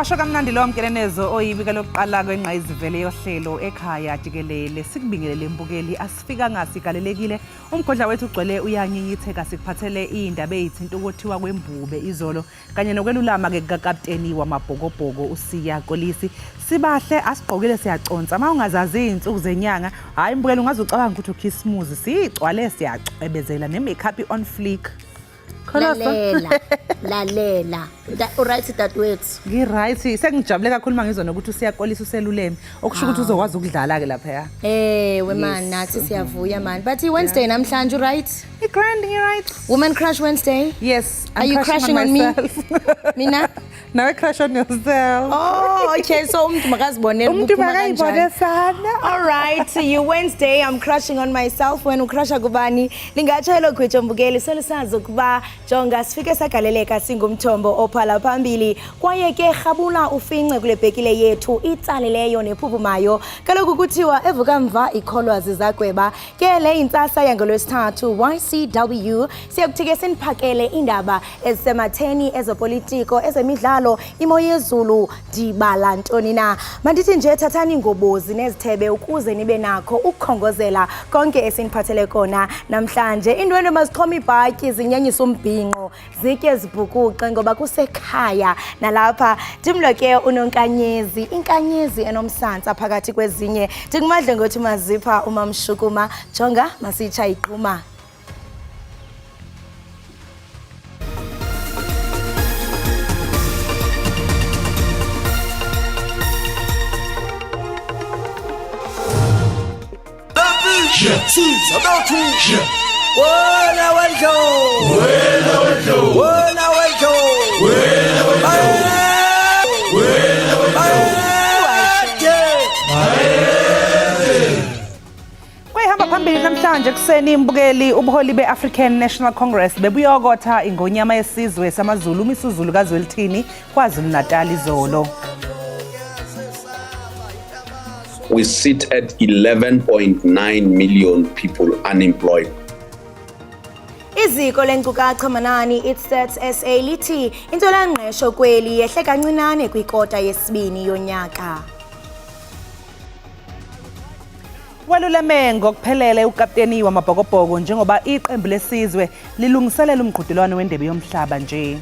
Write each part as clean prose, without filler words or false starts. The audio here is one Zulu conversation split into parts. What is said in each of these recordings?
Kwasho kamnandi lo mkelenezo oyibika lokuqala kwenqayizivele yohlelo ekhaya Jikelele sikubingelele mbukeli asifika ngasigalelekile umgodla wethu ugcwele uyanyinyitheka sikuphathele indaba ezithinta ukuthiwa kwembube izolo kanye nokwelulama ke kakapteni wamabhokobhoko uSiya Kolisi sibahle asigqokile siyaconsa mawungazazi izinsuku zenyanga hayi mbukeli ungazucabanga ukuthi uKhisimuzi sigcwale siyacwebezela nemakeup on fleek. Lalela. Uright dadwethu. Ngiright sengijabule kakhulu mangizona ukuthi uSiya Kolisi useluleme okusho ukuthi uzokwazi ukudlala ke lapha. We man nathi siyavuya man. But Wednesday namhlanje right? Grand right. Woman crush Wednesday? Yes. Are you crushing on me? Mina? No, I crush on yourself. Oh, okay. So umuntu makazibonela ukuphuma kanjani. All right. You Wednesday I'm crushing on myself when ucrusha kubani. Lingatshelo gwethu mbukeli selisazi ukuba jonga sifike sagaleleka singumthombo ophala phambili kwaye ke rhabula ufince kule bhekile yethu itsaleleyo nephupumayo kaloku kuthiwa evuka mva ikholwazi zagweba ke le intsasa yangolwesithathu YCW siyakuthike siniphakele indaba ezisematheni ezopolitiko ezemidlalo imo yezulu dibala ntoni na mandithi nje thathani ngobozi nezithebe ukuze nibe nakho ukukhongozela konke esiniphathele kona namhlanje indwendwe maziqhoma ibhatyi zinyanyisa umbhinqo zitye zibhukuqe ngoba kusekhaya nalapha dimlo ke unonkanyezi inkanyezi enomsantsa phakathi kwezinye ndikumadle ngothi mazipha umamshukuma jonga masitsha iqhuma. Kwehamba phambili namhlanje kuseni imbukeli ubuholi beAfrican National Congress bebuyokotha ingonyama yesizwe samaZulu umisuzulu kaZwelithini kwaZulu Natal izolo. We sit at 11.9 million people unemployed. Iziko lenkcukacha manani Itstats SA lithi intolangqesho kweli yehle kancinane kwikota yesibini yonyaka. Waluleme ngokuphelele ukapteni wamabhokobhoko njengoba iqembu lesizwe lilungiselela umqhudelwano wendebe yomhlaba nje.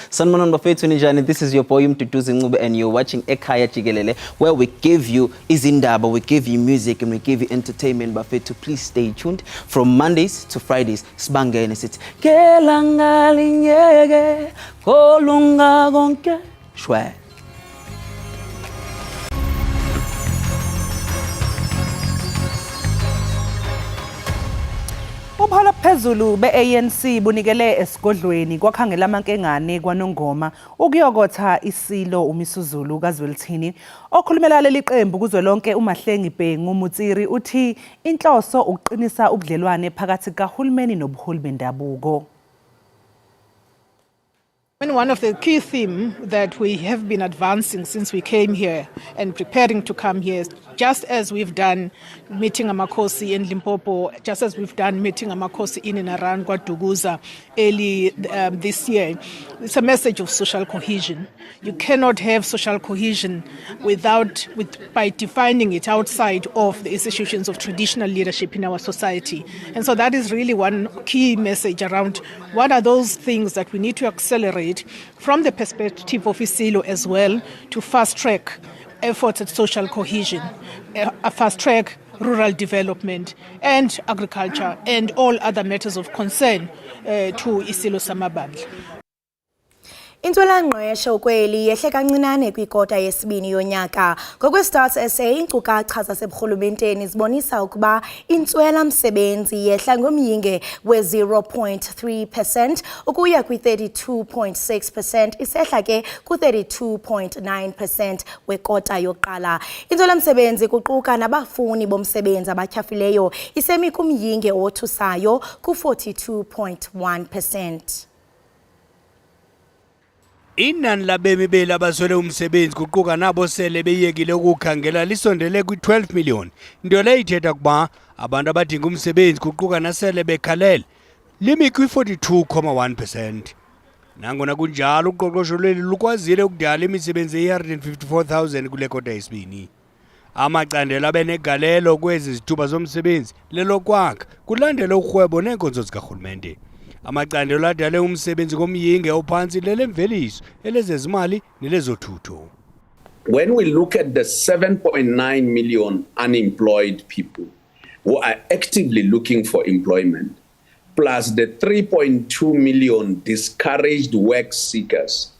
Sanmanon Bafethu Nijani, this is your boy Mtutuzi Ngube and you're watching Ekhaya Jikelele where we give you Izindaba, we give you music and we give you entertainment. Bafethu, please stay tuned from Mondays to Fridays. Sibangene sithi kelanga linyeke kolunga konke shwe. Ubuholo phezulu beANC bunikele esigodlweni kwakhangela amankengane kwaNongoma ukuyokotha isilo umisuzulu kaZwelithini okhulumela leli qembu kuzwelonke uMahlengi Bhengu Mutsiri uthi inhloso ukuqinisa ubudlelwane phakathi kahulumeni nobuholi bendabuko. One of the key themes that we have been advancing since we came here and preparing to come here, just as we've done meeting Amakosi in Limpopo, just as we've done meeting Amakosi in and around Kwaduguza early this year, it's a message of social cohesion. You cannot have social cohesion by defining it outside of the institutions of traditional leadership in our society. And so that is really one key message around what are those things that we need to accelerate from the perspective of ISILO as well to fast-track efforts at social cohesion, fast-track rural development and agriculture and all other matters of concern to ISILO Samabandla. Intolangqesho kweli yehle kancinane kwikota yesibini yonyaka. Ngokwestats SA inkcukacha zaseburhulumenteni zibonisa ukuba intswela msebenzi yehla ngomyinge we-0.3% ukuya kwi-32.6%, isehla ke ku-32.9% wekota yokuqala. Intswela msebenzi kuquka nabafuni bomsebenzi abatyhafileyo isemi kumyinge othusayo ku-42.1%. Inani labemi beli abaswele umsebenzi kuquka nabo sele beyekile ukukhangela lisondele kwi-12 million. Into leyo ithetha ukuba abantu abadinga umsebenzi kuquka nasele bekhalele limi kwi-42.1%. Nangona kunjalo uqoqosho lweli lukwazile ukudala imisebenzi eyi-154,000 kule kota yesibini. Amacandelo abenegalelo kwezi zithuba zomsebenzi lelokwakha kulandela urhwebo neenkonzo zikarhulumente. Amacandelo adale umsebenzi ngomyinge ophantsi lelemveliso elezezimali nelezothutho. When we look at the 7.9 million unemployed people who are actively looking for employment, plus the 3.2 million discouraged work seekers,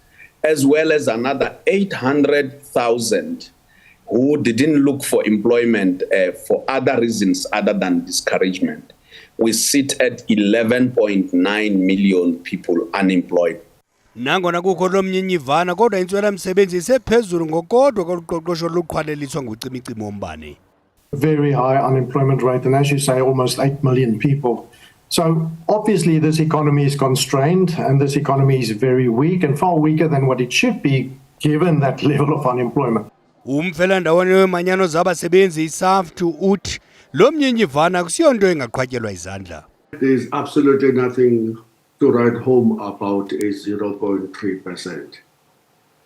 as well as another 800,000 who didn't look for employment for other reasons other than discouragement, we sit at 11.9 million people unemployed. Nangona kukho lomnyinyivana kodwa intswela-msebenzi isephezulu ngokodwa koluqoqosho luqhwaleliswa ngucimicimi wombane. Very high unemployment rate, and as you say, almost 8 million people. So obviously this economy is constrained, and this economy is very weak and far weaker than what it should be given that level of unemployment. Umfelandawonye wemanyano zabasebenzi isaftu uthi lo mnyinyivana kusiyonto engaqhwatyelwa izandla. There is absolutely nothing to write home about a 0.3%.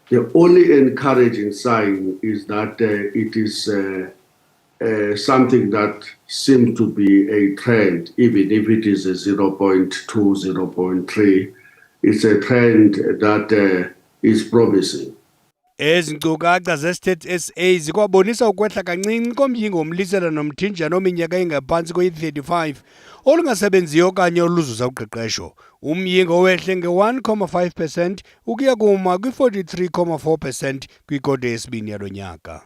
The only encouraging sign is that it is something that seems to be a trend, even if it is a 0.2, 0.3. It's a trend that is promising. Ezi nkcukacha ze-State SA zikwabonisa ukwehla kancinci komyingo womlisela nomthinjana ominyaka engaphantsi kwe-35 olungasebenziyo okanye oluzuza uqeqesho. Umyingo wehle nge-1.5% ukuya kuma kwi-43.4% kwikota yesibini yalo nyaka.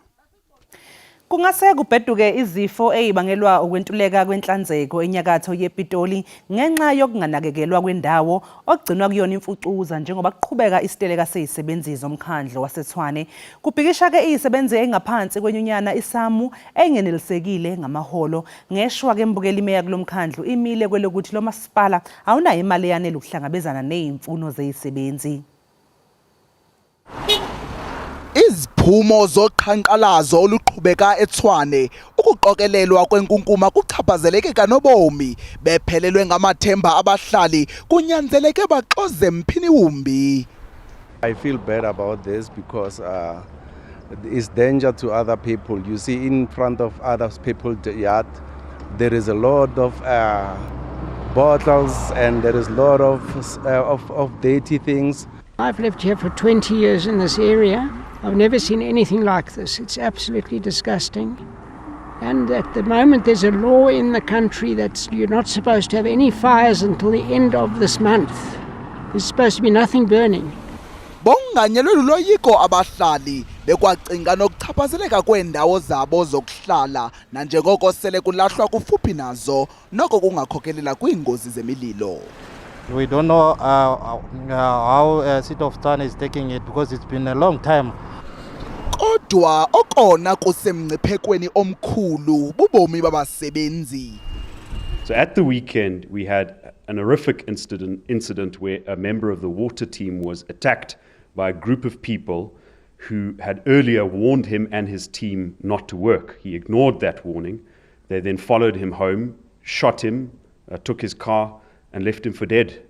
Kungase kubheduke izifo ezibangelwa ukwentuleka kwenhlanzeko enyakatho yePitoli ngenxa yokunganakekelwa kwendawo okugcinwa kuyona imfucuza njengoba kuqhubeka isiteleka sezisebenzi zomkhandlo waseTshwane. Kubhikisha ke izisebenzi engaphansi kwenyunyana isamu engenelisekile ngamaholo ngeshwa ke mbukeli imeya kulomkhandlu imile kwelokuthi lo masipala awunayo imali yanele ukuhlangabezana nezimfuno zezisebenzi. Iziphumo zoqhankqalazo oluqhubeka eTshwane ukuqokelelwa kwenkunkuma kuchaphazeleke kanobomi bephelelwe ngamathemba abahlali kunyanzeleke baxoze mphini wumbi. I feel bad about this because it's danger to other people. You see, in front of other people's yard there is a lot of bottles and there is a lot of dirty things. I've lived here for 20 years in this area. I've never seen anything like this. It's absolutely disgusting. And at the moment there's a law in the country that you're not supposed to have any fires until the end of this month. There's supposed to be nothing burning. Bonganyelwe luloyiko abahlali bekwacinga nokuchaphazeleka kwendawo zabo zokuhlala nanjengoko sele kulahlwa kufuphi nazo noko kungakhokelela kwiingozi zemililo. We don't know how City of Tshwane is taking it because it's been a long time. Kodwa okona kusemngciphekweni omkhulu bubomi babasebenzi. So at the weekend we had an horrific incident where a member of the water team was attacked by a group of people who had earlier warned him and his team not to work. He ignored that warning. They then followed him home, shot him, took his car and left him for dead.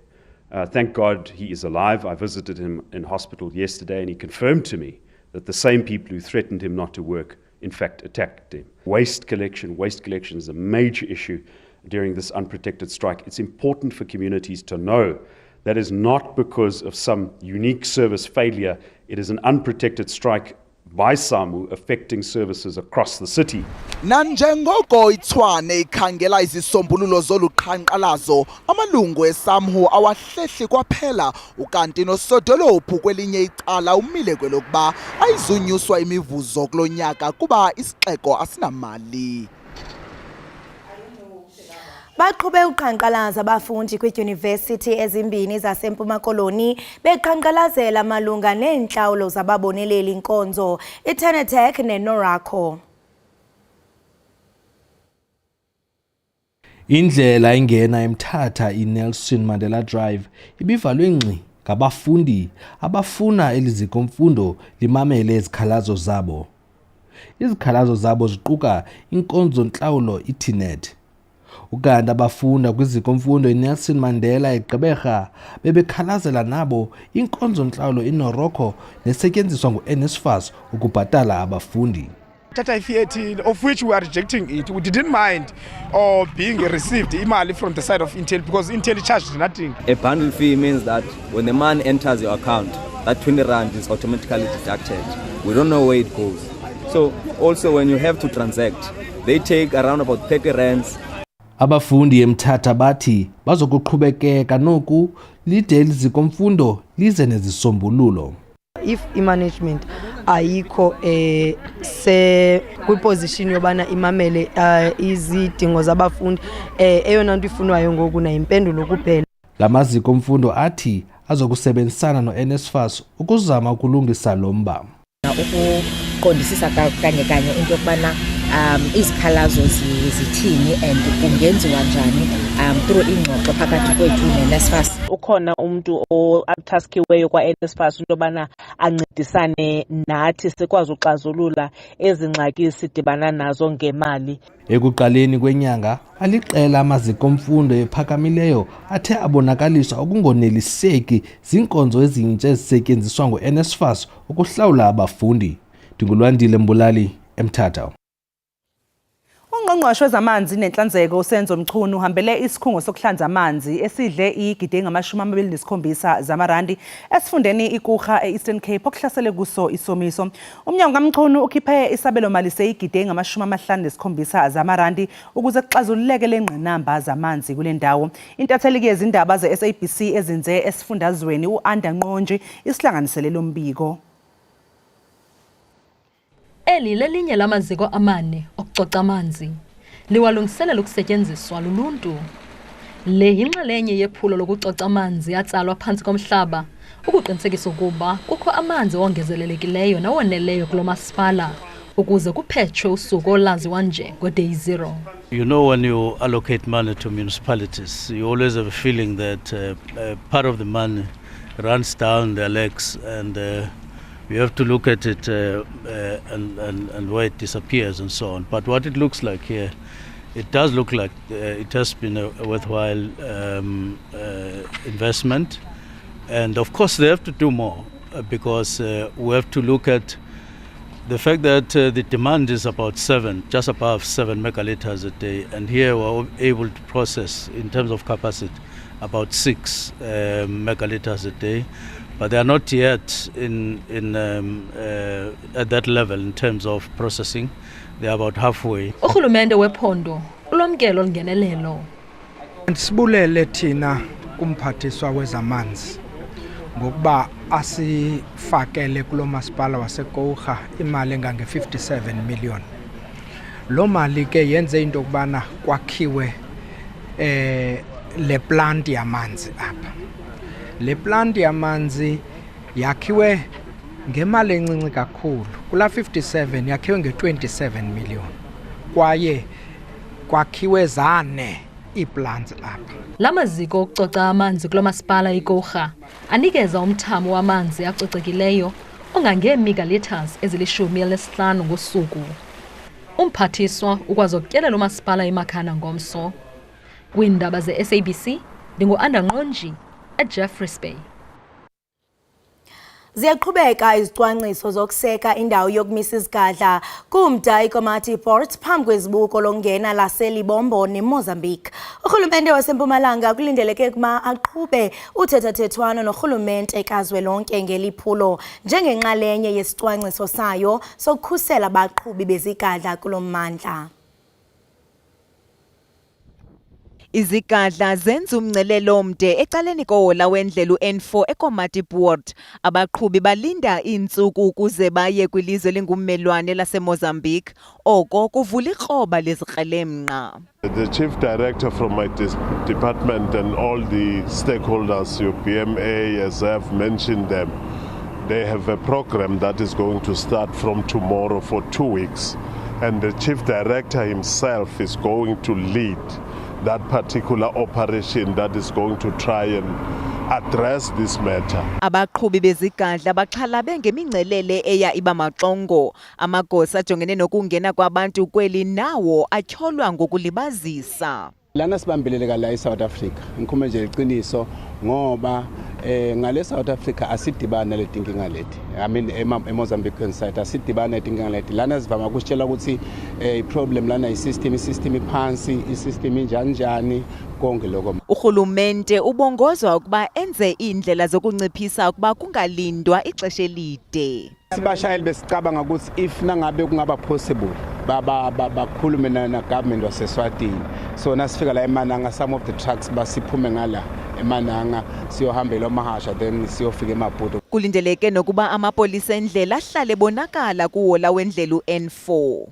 Thank God he is alive. I visited him in hospital yesterday and he confirmed to me that the same people who threatened him not to work in fact attacked him. Waste collection is a major issue during this unprotected strike. It's important for communities to know that is not because of some unique service failure. It is an unprotected strike by SAMU affecting services across the city. Nanjengoko iTshwane ikhangela izisombululo zoluqhankqalazo amalungu eSAMU awahlehli kwaphela ukanti nosodolophu kwelinye icala umile kwelokuba ayizunyuswa imivuzo kulonyaka kuba isixeko asinamali. Baqhube uqhankqalaza abafundi kwidyunivesithi ezimbini zaseMpuma Koloni beqhankqalazela malunga neentlawulo zababoneleli inkonzo iTenetech neNoracco. Indlela ingena eMthatha iNelson Mandela Drive ibivalwe ngci ngabafundi abafuna elizikomfundo limamele izikhalazo zabo. Izikhalazo zabo ziquka inkonzo ntlawulo iTnet. Ukanti abafunda kwizikomfundo iNelson Mandela eGqeberha bebekhalazela nabo inkonzo ntlawulo iNorocco nesetyenziswa nguNSFAS ukubhatala abafundi. Tata 18, of which we are rejecting it. We didn't mind or being received imali from the side of Intel because Intel charged nothing. A bundle fee means that when the man enters your account, that 20 rand is automatically deducted. We don't know where it goes. So also when you have to transact, they take around about 30 rands. Abafundi eMthatha bathi bazokuqhubekeka noku lide lizikomfundo lize nezisombululo. If i-management ayikho kwiposition yobana imamele izidingo zabafundi eyona nto ifunwayo ngoku na impendulo kuphela. Lamazikomfundo athi azokusebenzisana noNSFAS ukuzama ukulungisa lo mba. Ukuqondisisa kanye into yokubana izikhalazo zithini and kungenziwa njani through ingxoxo phakathi kwethu neNSFAS. Ukhona umuntu otaskiweyo kwaNSFAS into yobana ancedisane nathi sikwazi uxazulula ezingxaki sidibana nazo ngemali. Ekuqaleni kwenyanga aliqela amazikomfundo ephakamileyo athe abonakalisa ukungoneliseki zinkonzo ezintsha ezisetyenziswa nguNSFAS ukuhlawula abafundi. Ndingulwandile Mbulali eMthatha. Ungqongqoshe wezamanzi nenhlanzeko uSenzo Mchunu uhambele isikhungo sokuhlanza amanzi esidle igidinga ama-27 zamarandi esifundeni iKucha e-Eastern Cape okuhlasele kuso isomiso. Umnyango kaMchunu ukhiphe isabelo mali seyigidinga ama-57 zamarandi ukuze kuxazululeke lengqinamba zamanzi kule ndawo. Intatheli yezindaba ze-SABC ezinze esifundazweni uAnda Nqonji isihlanganisele lo mbiko. Eli lelinye lamaziko amane okucoca amanzi liwalungiselela ukusetyenziswa luluntu. Le yinxalenye yephulo lokucoca amanzi yatsalwa phantsi komhlaba ukuqinisekisa ukuba kukho amanzi ongezelelekileyo nawoneleyo kulo masipala ukuze kuphetshwe usuku olaziwa nje ngo-Day Zero. You know, when you allocate money to municipalities, you always have a feeling that part of the money runs down their legs and we have to look at it and where it disappears and so on. But what it looks like here, it does look like it has been a worthwhile investment. And of course they have to do more because we have to look at the fact that the demand is about just above 7 megaliters a day. And here we're able to process, in terms of capacity, about 6 megaliters a day. But they are not yet at that level in terms of processing. They are about halfway. Urhulumente wephondo ulomkelo olungenelelo. Sibulele thina kumphathiswa wezamanzi ngokuba asifakele kulo masipala waseKoucha imali engange-57 million. Lo mali ke yenze into yokubana kwakhiwe le plant yamanzi apha. Le plant yamanzi yakhiwe ngemali encinci kakhulu. Kula 57 yakhiwe nge-27 million. Kwaye kwakhiwe zane iplants apha. Lamaziko okucoca amanzi kulo masipala iKoucha anikeza umthamo wamanzi acocekileyo ongangeemegaliters ezili-15 ngosuku. Umphathiswa ukwazi ukutyelela umasipala eMakhana ngomso. Kwiindaba ze-SABC ndinguAnda Nqonji eJeffreys Bay. Ziyaqhubeka izicwangciso zokuseka indawo yokumisa izigadla kumda iKomati Port phambi kwezibuko longena laseLibombo neMozambique. Urhulumente waseMpumalanga kulindeleke kuma aqhube uthethathethwano norhulumente kazwelonke ngeliphulo njengenxalenye yesicwangciso sayo sokukhusela abaqhubi bezigadla kulo mmandla. Izigadla zenza umngcelelo omde ecaleni kohola wendlela u-N4 eKomati Port. Abaqhubi balinda iintsuku ukuze baye kwilizwe lingummelwane laseMozambique. Oko kuvula ikroba lezikrelemnqa. The Chief Director from my department and all the stakeholders, UPMA, as I have mentioned them, they have a program that is going to start from tomorrow for 2 weeks. And the Chief Director himself is going to lead that particular operation that is going to try and address this matter. Abaqhubi bezigadla baxhalabe ngemingcelele eya iba maxongo. Amagosa ajongene nokungena kwabantu kweli nawo atyholwa ngokulibazisa. Lana sibambeleleka la eSouth Africa. Ngikhuluma nje iqiniso ngoba ngale South Africa asidibana letinkinga leti. I mean eMozambique side asidibana letinkinga leti. Lana sivama kusitshela ukuthi iproblem lana isystem iphansi, isystem injanjani konke lokho. Urhulumente ubongozwa ukuba enze indlela zokunciphisa ukuba kungalindwa ixesha elide. Sibashayeli besicabanga ukuthi if nangabe kungaba possible bakhulume na government waseSwatini. So nasifika la eMananga, some of the trucks basiphume ngala eMananga siyohambela eMahasha then siyofika eMaputo. Kulindeleke nokuba amapolisa endlela ahlale bonakala kuwola wendlela uN4.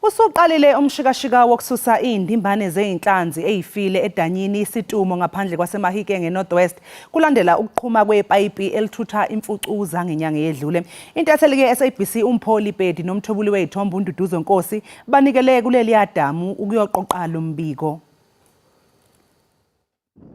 Usuqalile umshikashika wokususa indimbane zeinhlanzi ezifile edanyini isitumo ngaphandle kwaseMahikeng eNorthwest kulandela ukuqhuma kwepipe elithutha imfucuza ngenyanga edlule. Intatheli ke SABC uMpholi Bhedi nomthobuli wezithombe uNduduzo Nkosi banikele kuleli adamu ukuyoqoqa lo mbiko.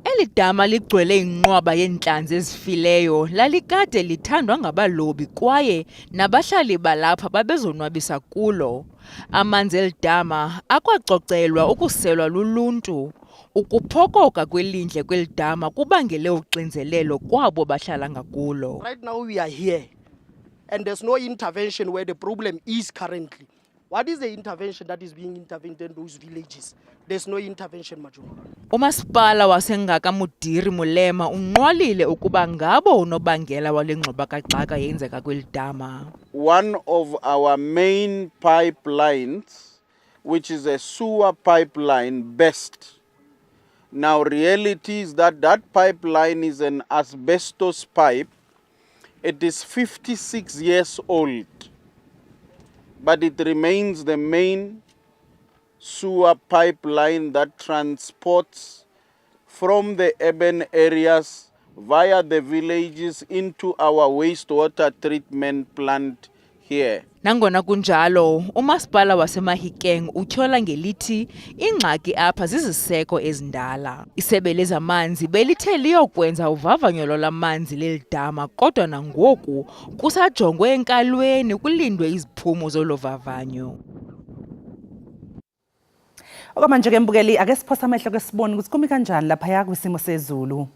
Eli dama ligcwele inqwaba yenhlanzi ezifileyo lalikade lithandwa ngabalobi kwaye nabahlali balapha babezonwabisa kulo. Amanzi elidama akwacocelwa ukuselwa luluntu. Ukuphokoka kwelindle kwelidama kubangele uxinzelelo kwabo bahlala ngakulo. Right now we are here and there's no intervention where the problem is currently. What is the intervention that is being intervened in those villages? There's no intervention, Majuma. Umasipala waseNgaka Mudiri Mulema unqwalile ukuba ngabo unobangela wale ngxubakaxaka yenzeka kwelidama. One of our main pipelines, which is a sewer pipeline, burst. Now reality is that that pipeline is an asbestos pipe. It is 56 years old. But it remains the main sewer pipeline that transports from the urban areas via the villages into our wastewater treatment plant here. Nangona kunjalo, umasipala waseMahikeng utyhola ngelithi ingxaki apha ziziseko ezindala. Isebe lezamanzi belithe liyokwenza uvavanyo lwamanzi lelidama kodwa nangoku kusajongwe enkalweni kulindwe iziphumo zolovavanyo. Okwamanje ke mbukeli ake siphosa amehlo ke sibone ukuthi kumi kanjani lapha kwisimo sezulu.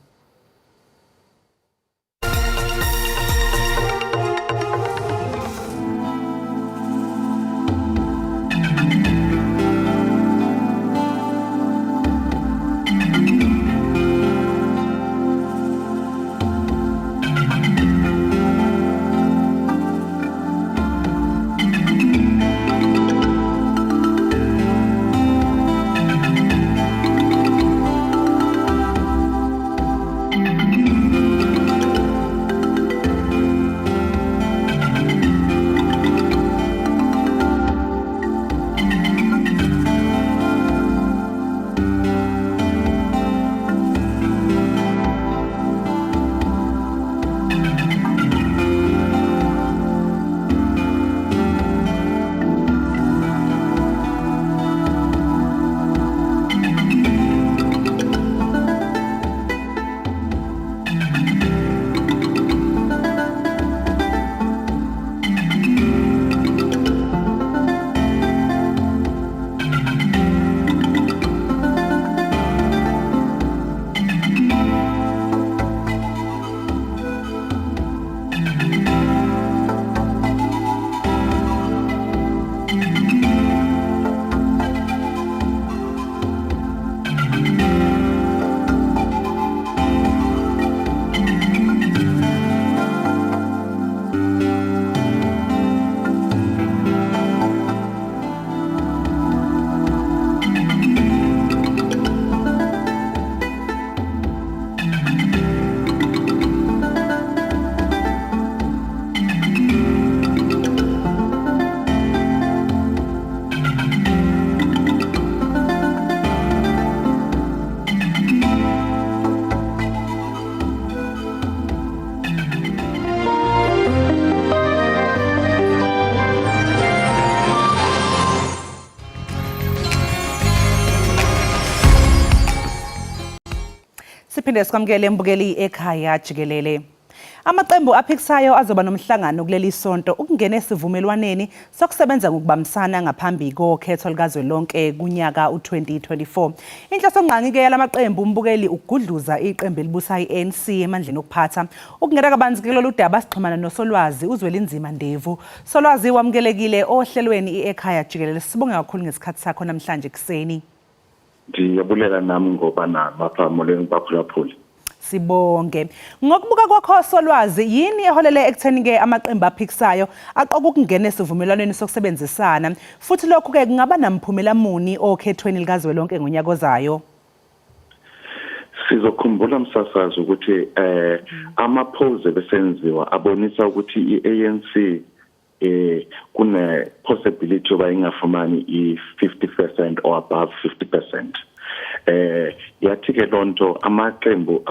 siphinde sikwamukele mbukeli ekhaya jikelele. Amaqembu aphikisayo azoba nomhlangano kuleli sonto ukungena esivumelwaneni sokusebenza ngokubambisana ngaphambi kokhetho likazwelonke kunyaka u2024. Inhloso ngqangi-ke yalamaqembu umbukeli ukugudluza iqembu elibusa i-ANC emandleni okuphatha. Ukungena kabanzi kulolu daba sixhumana noSolwazi uZwelinzima Ndevu. Solwazi wamukelekile ohlelweni i-Ekhaya jikelele. Sibonge kakhulu ngesikhathi sakho namhlanje kuseni. Ndiyabulela nami ngoba namapha molweni baphulaphuli. Sibonge. Ngokubuka kwakho Solwazi yini eholele ekutheni-ke amaqembu aphikisayo aqoka ukungena esivumelwaneni sokusebenzisana futhi lokhu-ke kungaba namphumela muni okhethweni likazwelonke ngonyaka ozayo? Sizokhumbula msasazi ukuthi amaphuzu besenziwa abonisa ukuthi i-ANC kune possibility yoba ingafumani i-50% or above 50%. Yathi-ke lonto amaqembu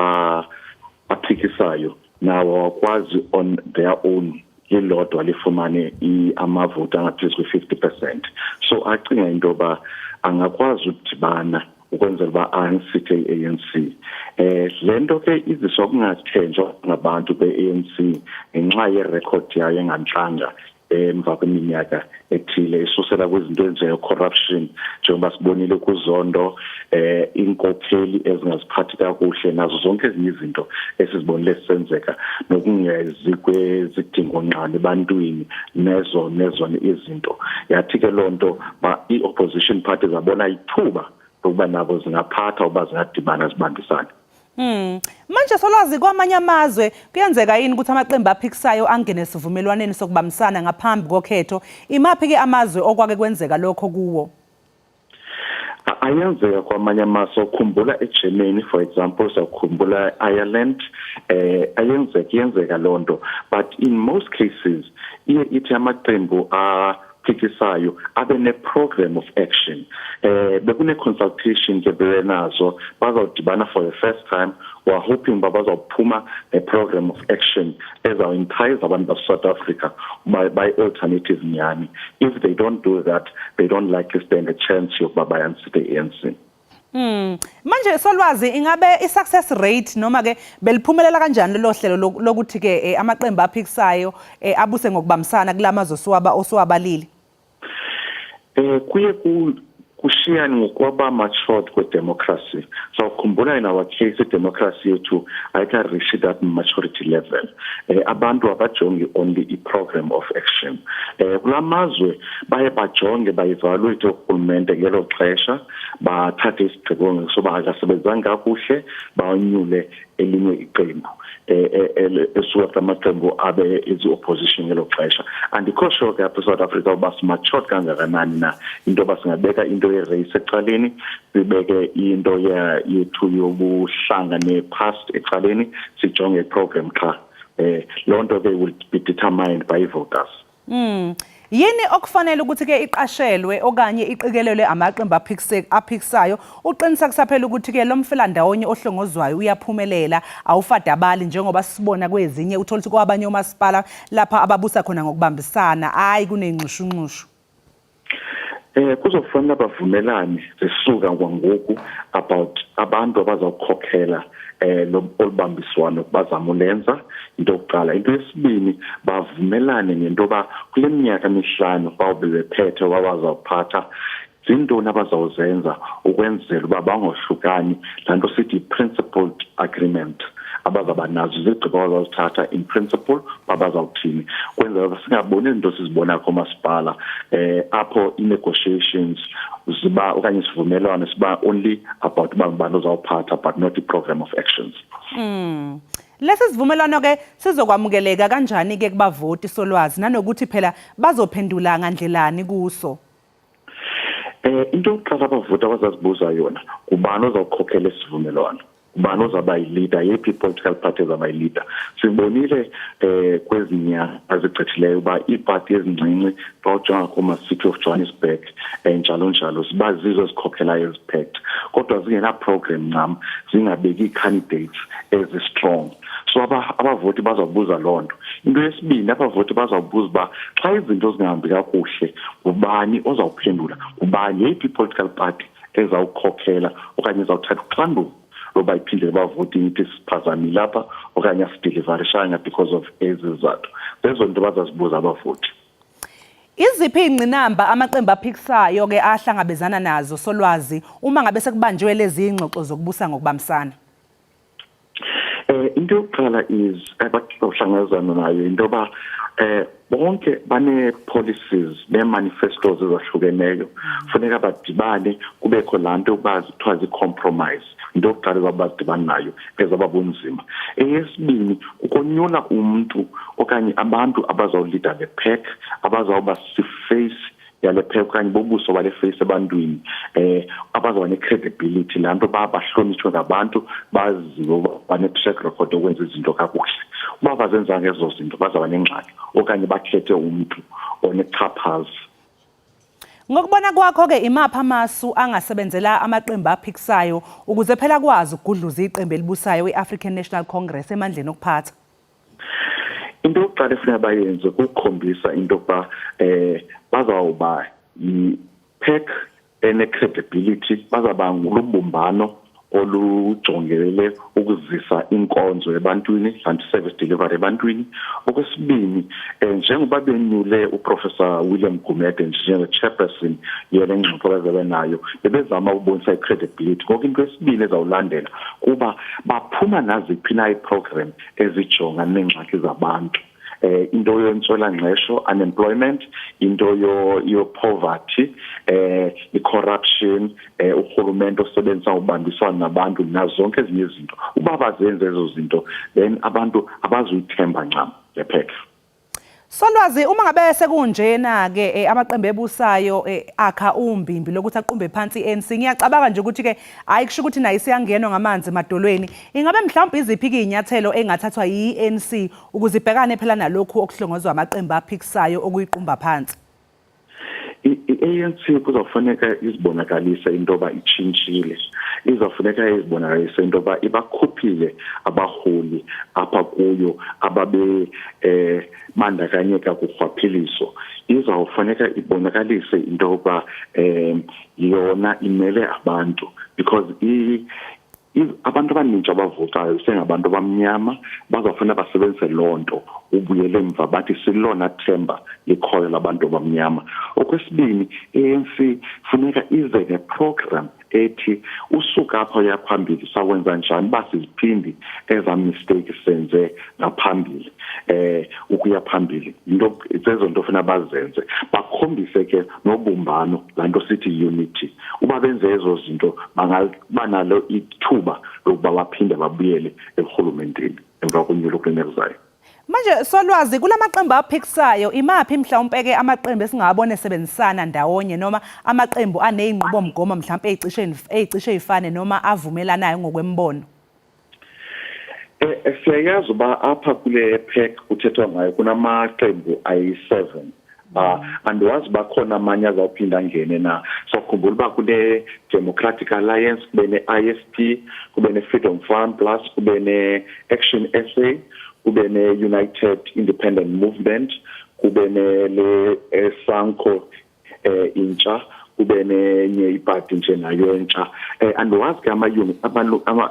aphikisayo nawo akwazi on their own yilodwa lifumane amavoti angaphezu kwe-50%. So acinga into yoba angakwazi ukudibana ukwenzela uba ansithe i-ANC. Lento ke iziswa kungathenjwa ngabantu be-ANC ngenxa yerekhodi yayo enganhlanga emva kweminyaka ethile isusela kwizinto ezinje-corruption njengoba sibonile kuzondo, inkokheli ezingaziphathi kakuhle nazo zonke ezinye izinto esizibonile sisenzeka nokungezi kwezidingo nqane ebantwini nezo izinto. Yathi-ke loo nto i-opposition party zabona ithuba lokuba nabo zingaphatha uba zingadibana zibambisane. Manje Solwazi kwamanye amazwe kuyenzeka yini ukuthi amaqembu aphikisayo angene esivumelwaneni sokubambisana ngaphambi kokhetho? Imaphi-ke amazwe okwake kwenzeka lokho kuwo? Ayenzeka kwamanye amazwe, ukhumbula eGermany for example, sakhumbula Ireland, yenzeka loo nto, but in most cases ithi amaqembu aphikisayo abe ne-program of action. Bekune consultation ke benazo bazawudibana for the first time. We're hoping babazophuma a program of action ezawentice abantu South Africa by alternative nyani. If they don't do that, they don't likely stand a chance yokuba bayansithe i-ANC. Manje Solwazi ingabe i-success rate noma ke beliphumelela kanjani lo hlelo lokuthi ke amaqembu aphikisayo abuse ngokubambisana kulamazwe osiwabalile? Kuye kushiyana ngokwaba matured kwe-democracy. So khumbula in our case i-democracy yethu ayika-reach that maturity level. Abantu abajongi only i-program of action. Kulamazwe baye bajonge ba-evaluate urhulumente ngelo xesha bathathe isigqibo soba akasebenzanga kakuhle bawanyule elinye iqembu esuka amaqembu abe ezi-opposition ngelo xesha. Andikho sure ke apha South Africa uba simatured kangakanani na into yoba singabeka into ye-race ecaleni, sibeke into yethu yobuhlanga ne-past ecaleni, sijonge i-program qha. Loo nto ke will be determined by voters. Yini okufanele ukuthi ke iqashelwe okanye iqikelelwe amaqembu aphikisayo uqiniseka phela ukuthi ke lo mfelandawonye ohlongozwayo uyaphumelela awufadabali njengoba sibona kwezinye uthola ukuthi kwabanye omasipala lapha ababusa khona ngokubambisana hayi kunenqushu? Kuzofanele bavumelane zisuka kwangoku about abantu abazawukhokhela olubambiswano bazamulenza. Into yokuqala. Into yesibini bavumelane ngento yoba kule minyaka emihlanu bawube bephethe babazawuphatha zintoni abazawuzenza ukwenzela uba bangohlukani laa nto sithi principled agreement abazaba nazo izigqibo abazazithatha in principle babazawuthini kwenzela uba singaboni izinto sizibona koomasipala apho i-negotiations ziba okanye isivumelwano siba only about uba ngubani ozawuphatha but not i-program of actions. Lesi sivumelwano ke sizokwamukeleka kanjani ke kubavoti Solwazi nanokuthi phela bazophendula ngandlelani kuso? Into yokuqala abavoti abazazibuza yona kubani ozawukhokhela isivumelwano, ubani ozaba yi-leader, yiphi i-political party ezaba yi-leader. Sibonile kwezinyanga ezigqithileyo uba iipati ezincinci xa ujonga kuma-City of Johannesburg njalo njalo ziba zizo ezikhokhelayo eziphethe kodwa zingena-program ncam zingabeki ii-candidates ezi-strong. So abavoti bazawubuza loo nto. Into yesibini abavoti bazawubuza uba xa izinto zingahambi kakuhle ngubani ozawuphendula, ngubani yeyiphi i-political party ezawukhokhela okanye ezawuthatha uxanduva loba iphinde bavoting ithi siphazamile lapha okanye asideliverishanga because of ezizathu. Lezo zinto bazazibuza abavoti. Iziphi ingqinamba amaqembu aphikisayo ke ahlangabezana nazo Solwazi uma ngabe sekubanjiwe lezi ingxoxo zokubusa ngokubambisana? Into yokuqala is abahlangabezana nayo into ba bonke bane policies ne manifestos ezahlukeneyo kufuneka badibane kubekho lanto okubazi kuthiwa compromise into yokuqala abadibana nayo ezababunzima. Eyesibini ukonyula umuntu okanye abantu abazawulida le pack abazawuba si-face yale pack okanye bobuso bale face ebantwini abazawuba ne-credibility lanto bahlonitshwe ngabantu baziwe bane-track record okwenza izinto kakuhle. Uba bazenzanga ezo zinto bazawuba nengxaki okanye bakhethe umuntu onechaphazi. Ngokubona kwakho ke imapha amasu angasebenzela amaqembu aphikisayo ukuze phela kwazi ukugudluza iqembu elibusayo iAfrican National Congress emandleni okuphatha? Into yokuqala efuneka bayenze ukukhombisa into yokuba bazawuba yi-pack ene-credibility, bazawuba ngulubumbano olujongelele ukuzisa inkonzo ebantwini and service delivery ebantwini. Okwesibini njengoba benyule uProfessor William Gumede njenge-chairperson yele ngxoxo bazabe nayo bebezama ukubonisa i-credibility. Ngoku into yesibini ezawulandela kuba baphuma naziphi na i-program ezijonga neengxaki zabantu. Into yentswela-ngqesho, unemployment, into yo-poverty, i-corruption, urhulumente osebenzisa ubambiswano nabantu nazo zonke ezinye izinto. Uba bazenze ezo zinto then abantu abazuyithemba ncam le pack. Solwazi uma ngabe sekunjena ke amaqembu ebusayo akha umbimbi lokuthi aqumbe phansi iANC, ngiyacabanga nje ukuthi ke ayikusho ukuthi nayo isiyangenwa ngamanzi emadolweni. Ingabe mhlawumbe iziphi izinyathelo engathathwa yiANC ukuze ibhekane phela nalokhu okuhlongozwa amaqembu aphikisayo okuyiqumba phansi? I-ANC kuzofuneka izibonakalise into yoba itshintshile, izofuneka izibonakalise into yoba ibakhuphile abaholi apha kuyo ababe mandakanyeka kurhwaphiliso. Izawufuneka ibonakalise into yoba yona imele abantu because abantu abaninji abavotayo sengabantu abamnyama bazofuna basebenzise loo nto ubuyele emva bathi silona themba likhoyo labantu abamnyama. Okwesibini ANC funeka ize neprogram ethi usuka apha uyaphambili sawenza njani basiziphindi eza mistake senze ngaphambili ukuya phambili. Into zezo nto funa bazenze bakhombise ke nobumbano lanto sithi unity. Uba benze ezo zinto banalo ithuba lokuba baphinde babuyele ekurhulumenteni emva konyulo kwenezayo. Manje Solwazi kulamaqembu aphikisayo imaphi mhlawumbe ke amaqembu esingabone sebenzisana ndawonye noma amaqembu aneyinqubomgomo mhlawumbe ezicishe ifane noma avumelanayo ngokwembono? Siyayazi uba apha kule pack kuthethwa ngayo kunamaqembu ayi-7 andiwazi bakhona amanye azawuphinda angene na. Sokhumbula uba kune Democratic Alliance, kube ne-IFP, kube ne-Freedom Front Plus, kube ne-Action SA, kube ne-United Independent Movement, kube ne-Sanco intsha, kube nenye ipati nje nayo entsha. Andiwazi ke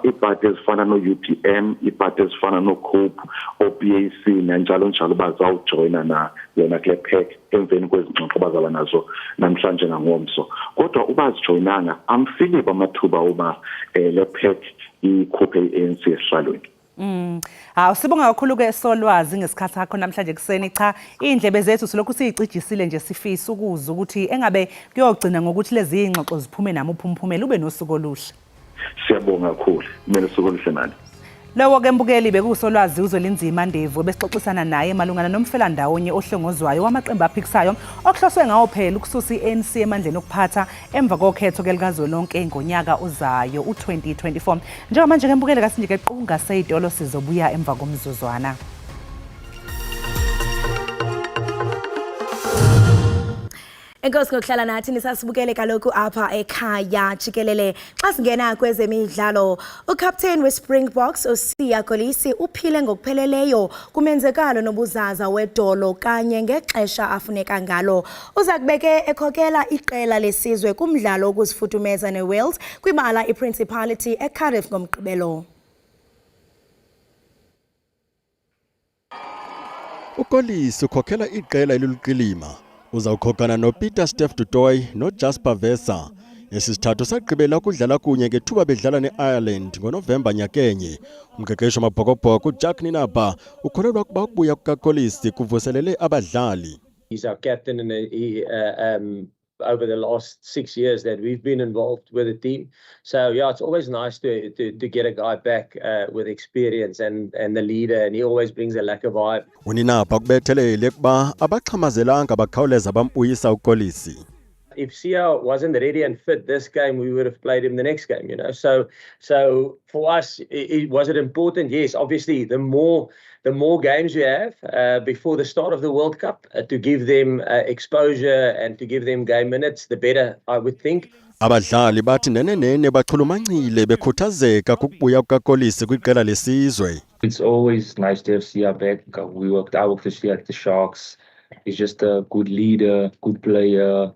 iipati ezifana no-UPM, iipati ezifana no-COPE, o-PAC nanjalo njalo bazawujoyina na yona kule pack emveni kwezingxoxo bazaba nazo namhlanje nangomso. Kodwa uba zijoyinanga amfili amathuba uba le pack ikhuphe i-ANC esihlalweni. Sibonga kakhulu ke Solwazi ngesikhathi sakho namhlanje kuseni. Cha, indlebe zethu silokhu siyicijisile nje sifisa ukuzwa ukuthi engabe kuyogcina ngokuthi lezi ingxoxo ziphume namuphi umphumela ube nosuku oluhle. Siyabonga kakhulu. Kumele usuku oluhle nani. Lowo ke mbukeli bekuSolwazi uZwelinzima Ndevu besixoxisana naye malungana nomfelandawonye ohlongozwayo wamaqembu aphikisayo okuhloswe ngawo phela ukususa iANC emandleni okuphatha emva kokhetho kelikazwelonke ngonyaka ozayo u2024. Njengamanje ke mbukeli kasinjike qunga seyidolo sizobuya emva komzuzwana. Enkosi ngokuhlala nathi nisasibukele kaloku apha ekhaya Jikelele. Xa singena kwezemidlalo, uCaptain weSpringboks uSiya Kolisi uphile ngokupheleleyo kumenzekalo nobuzaza wedolo kanye ngexesha afuneka ngalo. Uza kubeke ekhokela iqela lesizwe kumdlalo wokuzifuthumeza neWales kwibala iPrincipality eCardiff ngomgqibelo. uKolisi ukhokhela iqela eliluqilima. Uzawukhokana noPeter Steph Dutoy noJasper Vesa. Esisithathu sagqibela ukudlala kunye ngethuba bedlala neIreland ngoNovemba nyakenye. Umqeqeshi wamabhokobhoko uJack Ninaba ukholelwa ukuba ukubuya kukaKolisi kuvuselele abadlali. He's our captain and over the last 6 years that we've been involved with the team. So yeah, it's always nice to get a guy back with experience and the leader, and he always brings a lekker vibe. Uninapha kubethelele kuba abaxhamazelanga bakhawuleza bambuyisa uKolisi. If Sia wasn't ready and fit this game, we would have played him the next game, you know. So for us, was it important? Yes, obviously, the more games you have before the start of the World Cup to give them exposure and to give them game minutes, the better, I would think. Abadlali bathi nenenene bachulumancile bekhuthazeka kukubuya kukaKolisi kwiqela lesizwe. It's always nice to have Sia back. I worked with Sia at the Sharks. He's just a good leader, good player,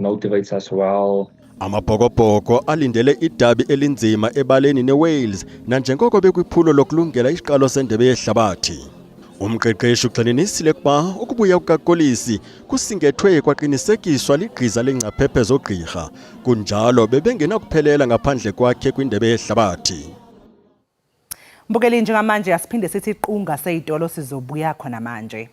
motivates us well. Amabhokobhoko alindele idabi elinzima ebaleni neWales nanjengoko bekwiphulo lokulungela isiqalo sendebe yehlabathi. Umqeqeshi uxelinisile kuba ukubuya kukaKolisi kusingethwe kwaqinisekiswa ligqiza lengcaphephe zogqirha. Kunjalo bebengenakuphelela ngaphandle kwakhe kwindebe yehlabathi. Mbukeli njengamanje asiphinde sithi iqunga seyitolo sizobuya khona manje.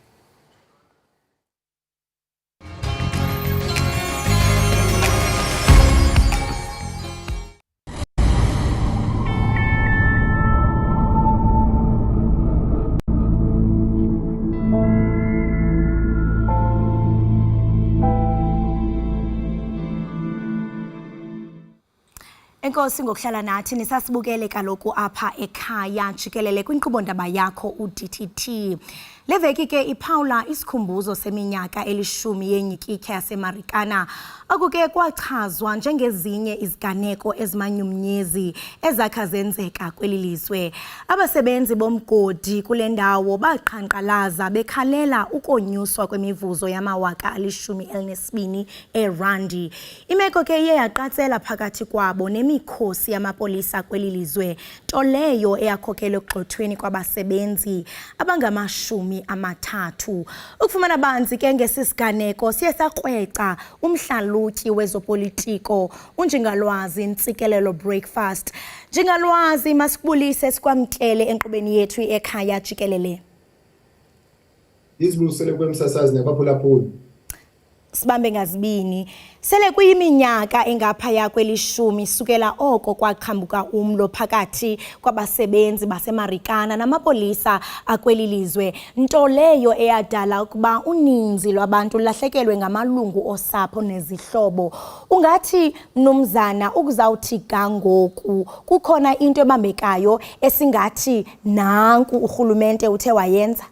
Enkosi ngokuhlala nathi nisasibukele kaloku apha ekhaya Jikelele kwinkqubo-ndaba yakho uDTT. Leveki ke iphawula isikhumbuzo seminyaka 10 yenyikitya yaseMarikana. Akuke kwachazwa njengezinye iziganeko ezimanyumnyezi ezakha zenzeka kweli lizwe. Abasebenzi bomgodi kule ndawo baqhankqalaza bekhalela ukonyuswa kwemivuzo yamawaka 12 erandi. Imeko ke iye yaqatsela phakathi kwabo nemikhosi yamapolisa kweli lizwe, nto leyo eyakhokela ekugxothweni kwabasebenzi abangamashumi amathathu. Ukufumana banzi ke ngesisiganeko siye sakrweca umhlalutyi wezopolitiko uNjingalwazi Ntsikelelo Breakfast. Njingalwazi, masikubulise sikwamkele enkqubeni yethu ekhaya Jikelele. Izibusele kwemsasazi nabaphulaphuli. Sibambe ngazibini. Sele kuyiminyaka engaphaya kweli-10 sukela oko kwaqhambuka umlo phakathi kwabasebenzi baseMarikana namapolisa akweli lizwe, nto leyo eyadala ukuba uninzi lwabantu lahlekelwe ngamalungu osapho nezihlobo. Ungathi mnumzana ukuzawuthi kangoku kukhona into ebambekayo esingathi nanku urhulumente uthe wayenza?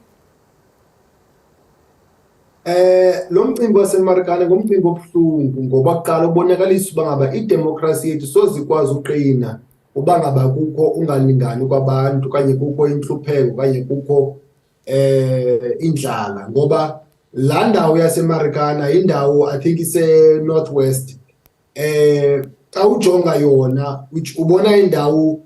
Lo mcimbi waseMarikana ngumcimbi obuhlungu ngoba kuqala ubonakalisa uba ngaba idemokhrasi yethu sozikwazi uqina uba ngaba kukho ungalingani kwabantu kanye kukho intlupheko kanye kukho indlala, ngoba laa ndawo yaseMarikana indawo I think ise-northwest. Xa ujonga yona ubona indawo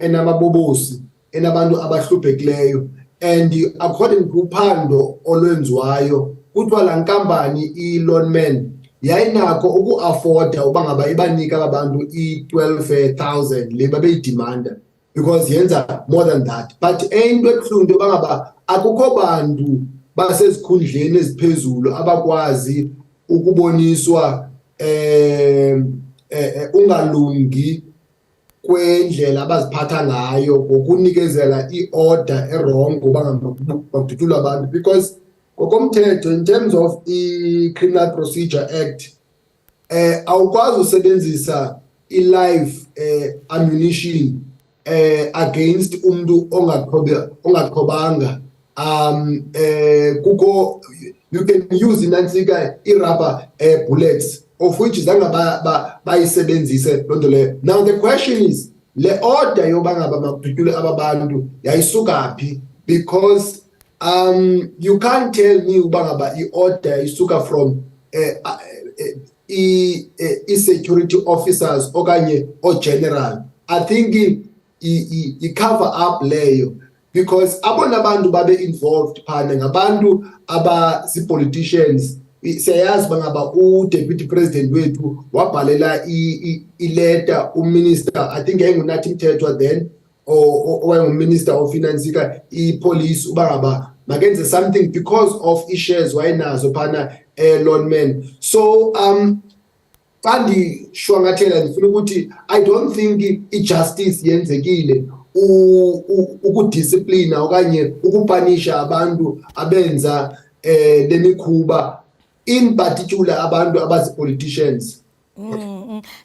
enamabobosi, enabantu abahluphekileyo. And according kuphando olwenziwayo kuthiwa laa nkampani i-Loanman yayinakho uku-afforda uba ngaba ibanika abantu i-12,000 le babeyidimanda because yenza more than that. But into ebuhlungu into yoba ngaba akukho bantu basezikhundleni eziphezulu abakwazi ukuboniswa ungalungi kwendlela abaziphatha ngayo ngokunikezela i-order erong uba ngabadutyulwa abantu, because ngokomthetho in terms of i-Criminal Procedure Act awukwazi usebenzisa i-live ammunition against umuntu ongaqhobanga. Kukho you can use inansika i-rubber bullets of which zanga bayisebenzise lonto leyo. Now the question is le order yoba ngaba makudutshulwe ababantu yayisukaphi, because you can't tell me uba ngaba i-order isuka from i-security officers okanye o-general. I think i-cover up leyo, because abona bantu babe involved phana ngabantu abasi-politicians. Siyayazi bangaba u-deputy president wethu wabhalela i-letter uminister, I think engunathi Mthethwa then owayenguminister of finance i-police uba ngaba makenze something because of i-shares wayenazo phana loanman. So bandishwangathela ndifuna ukuthi I don't think i-justice yenzekile ukudiscipline okanye ukupanisha abantu abenza lemikhuba, in particular abantu abazi-politicians.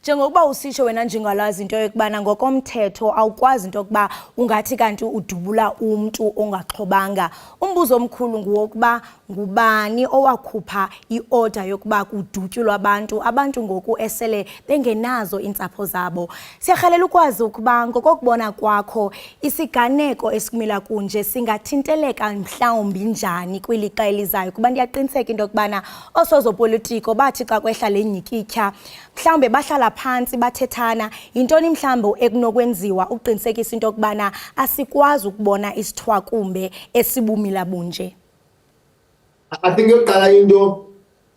Njengokuba usisho wena njengalazi into yokubana ngokomthetho awukwazi into yokuba ungathi kanti udubula umuntu ongaxhobanga. Umbuzo omkhulu nguwokuba ngubani owakhupha i-order yokuba kudutyulwa abantu ngoku esele bengenazo intsapho zabo. Siyarhalela ukwazi ukuba ngokokubona kwakho isiganeko esikumila kunje singathinteleka mhlawumbi njani kwilixa elizayo, kuba ndiyaqiniseka into yokubana osozopolitiko bathi xa kwehla lenyikitya mhlawumbe bahlala phansi bathethana yintoni mhlawumbe ekunokwenziwa uqinisekisa into yokubana asikwazi ukubona isithwakumbe esibumila bunje. I think yokuqala into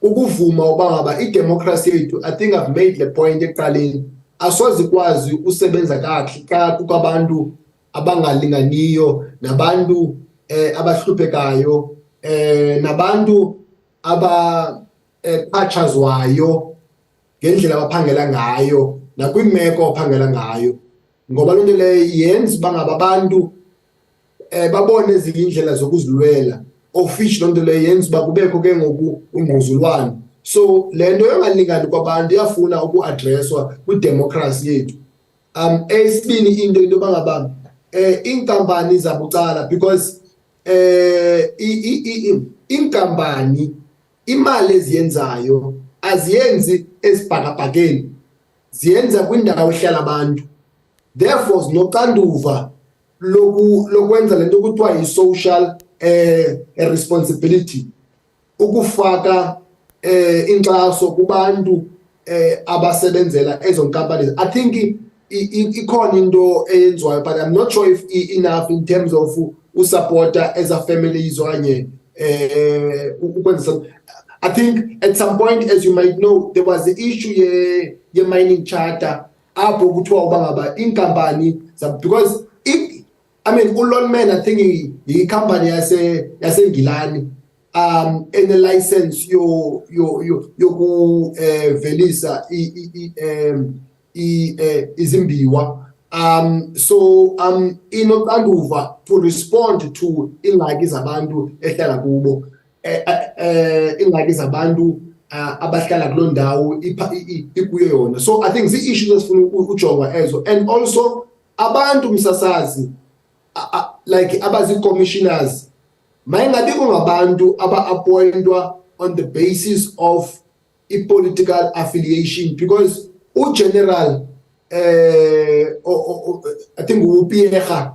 ukuvuma uba ngaba i-democracy yethu, I think I've made the point ekuqaleni, asoze ikwazi usebenza kahle xa kukabantu abangalinganiyo nabantu abahluphekayo nabantu abaqhatshazwayo ngendlela abaphangela ngayo nakwimeko abaphangela ngayo, ngoba loo nto leyo yenza uba ngaba abantu babone ezinye indlela zokuzilwela, of which loo nto leyo yenza uba kubekho ke ngoku ungquzulwano. So le nto yongalingani kwabantu iyafuna uku-adreswa kwidemokhrasi yethu. Eyesibini into yoba ngaba iinkampani zabucala, because iinkampani imali eziyenzayo aziyenzi esibhakabhakeni, ziyenza kwindawo ehlala abantu, therefore zinoxanduva lokwenza lento kuthiwa yi-social responsibility, ukufaka inkxaso kubantu abasebenzela ezo nkampani. I think ikhona into eyenziwayo, but I'm not sure if enough in terms of usupporter as a families okanye ukwenza. I think at some point, as you might know, there was the issue ye mining charter apho kuthiwa uba ngaba inkampani, because I mean uLoanman I think yi-company yaseNgilani ene-license yokuvelisa izimbiwa. So inoxanduva to respond to ingxaki zabantu ehlala kubo, ingxaki zabantu abahlala kuloo ndawo ikuyo yona. So I think zii-issues esifuna ujonga ezo, and also abantu msasazi like abazi-commissioners mayingabikho ngabantu aba-appointwa on the basis of i-political affiliation, because ugeneral I think uPierre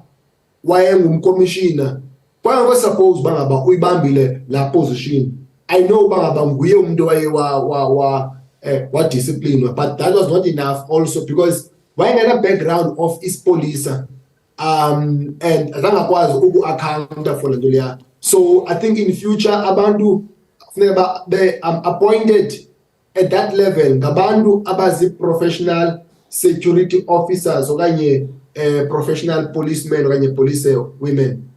wayengumcommissioner, kwangeke suppose bangaba uyibambile la position. I know bangaba nguye umuntu waye wa discipline, but that was not enough also, because wayengena background of ispolisa and azangakwazi uku-accounta for lento leya. So I think in future abantu funeka be appointed at that level ngabantu abazi-professional security officers okanye professional policemen okanye police women.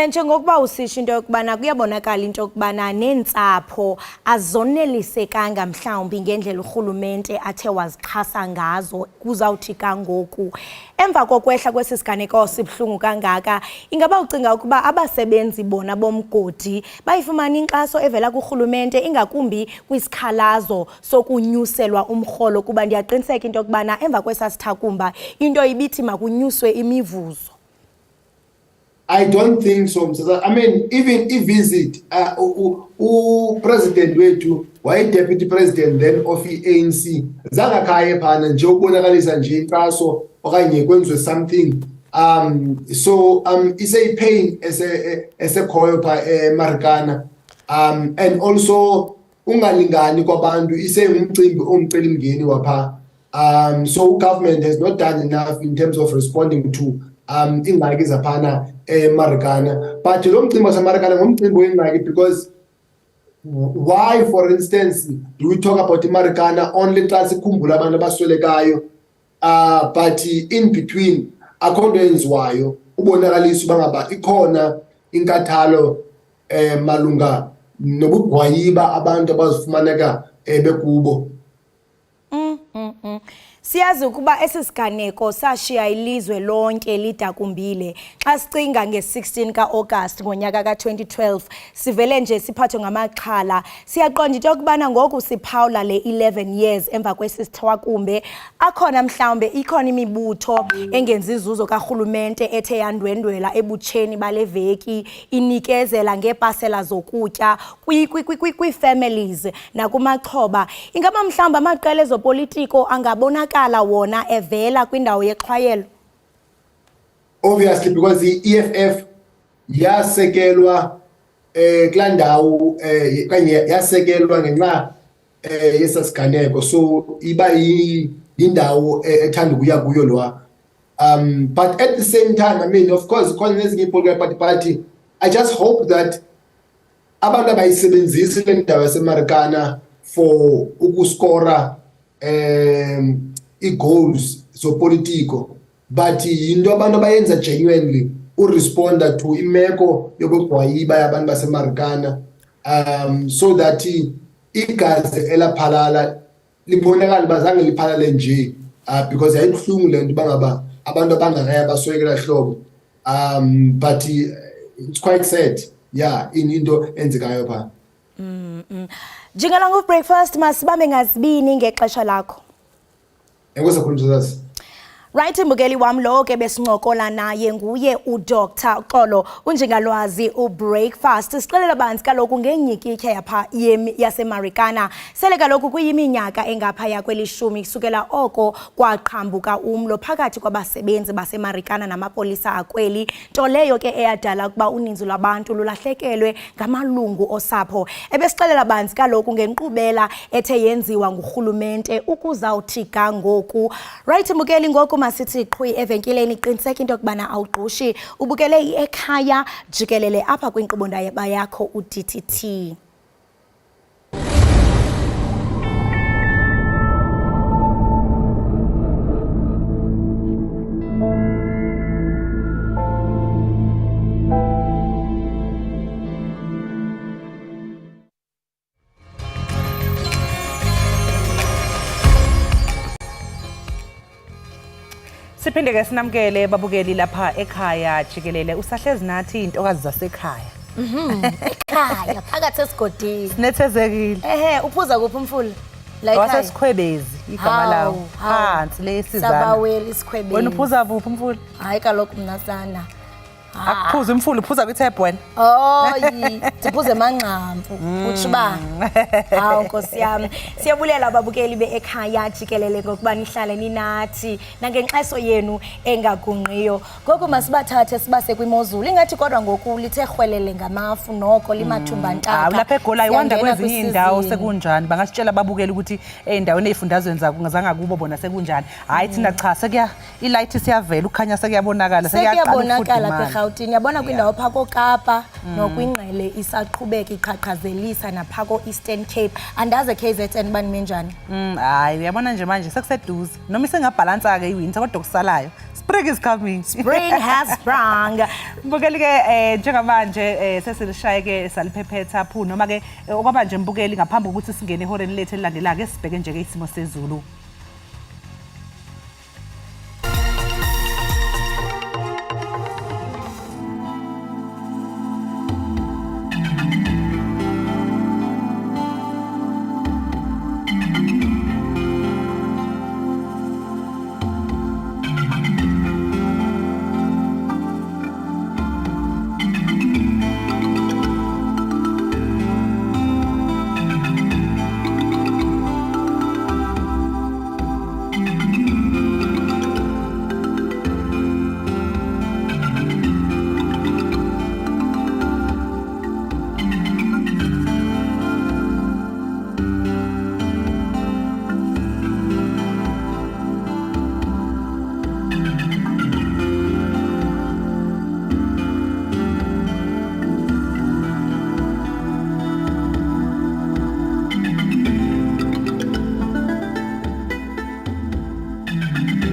Njengokuba usisho into yokubana kuyabonakala into yokubana nentsapho azonelisekanga mhlawumbi ngendlela urhulumente athe wazixhasa ngazo kuzawuthi kangoku. Emva kokwehla kwesisiganeko sibhlungu kangaka, ingaba ucinga ukuba abasebenzi bona bomgodi bayifumana inkxaso evela kurhulumente ingakumbi kwisikhalazo sokunyuselwa umrholo, kuba ndiyaqiniseka into yokubana emva kwesasithakumba into ibithi makunyuswe imivuzo? I don't think so. I mean, even if visit president wethu waye deputy president then of ANC zangakhaya phana nje ukubonakalisa nje intraso okanye kwenziwe something so ise pain esekhoyo pha eMarikana and also ungalingani kwabantu ise umcimbi omcelimngeni wapha so government has not done enough in terms of responding to ingxaki zaphana eMarikana but lo mcimbi waseMarikana ngumcimbi oyingxaki because why for instance do we talk about iMarikana only xa sikhumbula abantu abaswelekayo but in between akho nto yenziwayo ubonakalisa uba ngaba ikhona inkathalo malunga nobugwayiba abantu abazifumaneka bekubo. Siyazi ukuba esisiganeko sashiya ilizwe lonke lidakumbile xa sicinga nge-16 ka-August ngonyaka ka-2012 sivele nje siphathwe ngamaxhala. Siyaqonda into yokubana ngoku siphawula le 11 years emva kwesithwakumbe akhona mhlawumbe ikhona imibutho engenzi izuzo karhulumente ethe yandwendwela ebutsheni bale veki inikezela ngeepasela zokutya kwii-families nakumaxhoba. Ingaba mhlawumbe amaqela ezopolitiko angabonakala wona evela kwindawo yexhwayelo? Obviously because the EFF yasekelwa kula ndawo kanye yasekelwa ngenxa yesasiganeko so iba yindawo ethanda ukuya kuyo lwa but at the same time I mean of course khona nezinye ipolitical party I just hope that abantu abayisebenzisi le ndawo yaseMarikana for ukuskora i-goals zopolitiko but yinto abantu abayenza genuinely uresponda to imeko yobugwayiba yabantu baseMarikana so that igazi elaphalala libonakala bazange liphalale nje because yayibuhlungu le nto bangaba abantu abangakaya baswekela hlobo but it's quite sad yeah into enzekayo pha. Jikelele breakfast masibambe ngazibini ngexesha lakho. Enkosi khulumsakazi. Right mbukeli wami lo ke besincokola naye nguye uDr Xolo unjingalwazi ubreakfast. Sixelela banzi kaloku ngenyikithe yapha yaseMarikana. Sele kaloku kuyiminyaka engapha yakwelishumi kusukela oko kwaqhambuka umlo phakathi kwabasebenzi baseMarikana namapolisa akweli. Nto leyo ke eyadala kuba uninzi lwabantu lulahlekelwe ngamalungu osapho. Ebesixelela banzi kaloku ngenkqubela ethe yenziwa ngurhulumente ukuzawuthi ga ngoku. Right mbukeli ngoku masithi qhwi evenkileni iqiniseka into kubana awugqushi ubukele iEkhaya Jikelele apha kwinkqubo ndaba yakho uDTT. Siphinde ke sinamkele babukeli lapha ekhaya Jikelele usahlezi nathi intokazi zasekhaya. Ekhaya phakathi esigodini. Sinethezekile. Uphuza kuphi umfula? La ekhaya. Wasesikhwebezi igama lawo. Phansi lesizana. Sabaweli isikhwebezi. Wena uphuza kuphi umfula? Hayi kaloku mina sana. Akuphuza umfula uphuza kwiTap wena. Siphuze emanqampu. Uthi ba. Hawu Nkosi yami. Siyabulela ababukeli beEkhaya Jikelele ngokuba nihlale ninathi nangenxeso yenu engagunqiyo. Ngoku masibathathe sibase kwimozulu. Ingathi kodwa ngoku lithe rhwelele ngamafu noko limathumba ntaka. Lapha eGola iwanda kwezinye indawo sekunjani bangasitshela ababukeli ukuthi endaweni ezifundazweni zakungazanga kubo bona sekunjani. Hayi thina cha sekuya ilight siyavela ukukhanya sekuyabonakala sekuyaqala yabona kwindawo pha koKapa nokwingqele isaqhubeka iqhaqhazelisa napha ko-Eastern Cape andaze KZN bani menjani. Hayi uyabona nje manje sekuseduze noma isengabhalansa ke iwinter kodwa kusalayo spring is coming. Spring has sprung. Mbukeli ke njengamanje sesilishaye ke saliphephetha phu noma ke okwabanje mbukeli ngaphambi kokuthi singene ehoreni lethu elilandelayo ke sibheke nje ke isimo sezulu. Mzansi.